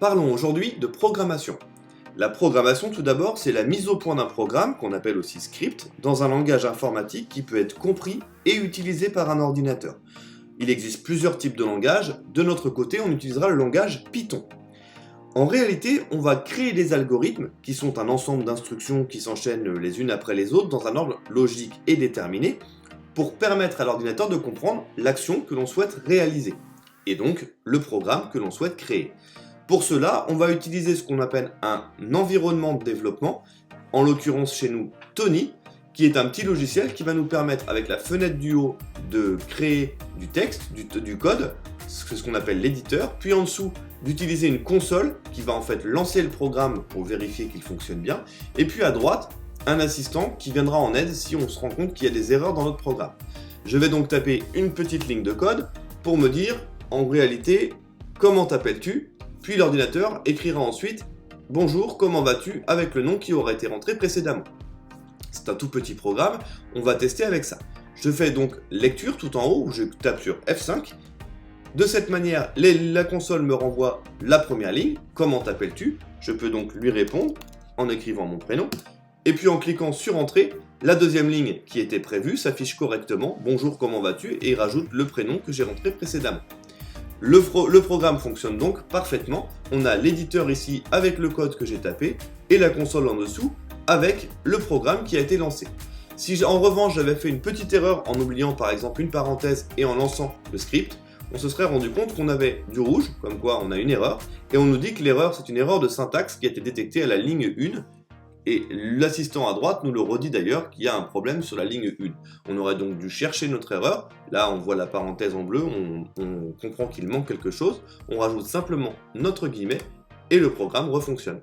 Parlons aujourd'hui de programmation. La programmation, tout d'abord, c'est la mise au point d'un programme, qu'on appelle aussi script, dans un langage informatique qui peut être compris et utilisé par un ordinateur. Il existe plusieurs types de langages. De notre côté, on utilisera le langage Python. En réalité, on va créer des algorithmes, qui sont un ensemble d'instructions qui s'enchaînent les unes après les autres dans un ordre logique et déterminé, pour permettre à l'ordinateur de comprendre l'action que l'on souhaite réaliser, et donc le programme que l'on souhaite créer. Pour cela, on va utiliser ce qu'on appelle un environnement de développement, en l'occurrence chez nous Tony, qui est un petit logiciel qui va nous permettre, avec la fenêtre du haut, de créer du texte, du code, c'est ce qu'on appelle l'éditeur, puis en dessous d'utiliser une console qui va en fait lancer le programme pour vérifier qu'il fonctionne bien, et puis à droite, un assistant qui viendra en aide si on se rend compte qu'il y a des erreurs dans notre programme. Je vais donc taper une petite ligne de code pour me dire, en réalité, comment t'appelles-tu ? Puis l'ordinateur écrira ensuite « Bonjour, comment vas-tu ?» avec le nom qui aurait été rentré précédemment. C'est un tout petit programme, on va tester avec ça. Je fais donc lecture tout en haut, où je tape sur F5. De cette manière, la console me renvoie la première ligne, « Comment t'appelles-tu ?» Je peux donc lui répondre en écrivant mon prénom. Et puis en cliquant sur Entrée, la deuxième ligne qui était prévue s'affiche correctement, « Bonjour, comment vas-tu ?» et il rajoute le prénom que j'ai rentré précédemment. Le programme fonctionne donc parfaitement, on a l'éditeur ici avec le code que j'ai tapé, et la console en dessous avec le programme qui a été lancé. Si en revanche j'avais fait une petite erreur en oubliant par exemple une parenthèse et en lançant le script, on se serait rendu compte qu'on avait du rouge, comme quoi on a une erreur, et on nous dit que l'erreur c'est une erreur de syntaxe qui a été détectée à la ligne 1, et l'assistant à droite nous le redit d'ailleurs qu'il y a un problème sur la ligne 1. On aurait donc dû chercher notre erreur. Là, on voit la parenthèse en bleu, on comprend qu'il manque quelque chose. On rajoute simplement notre guillemet et le programme refonctionne.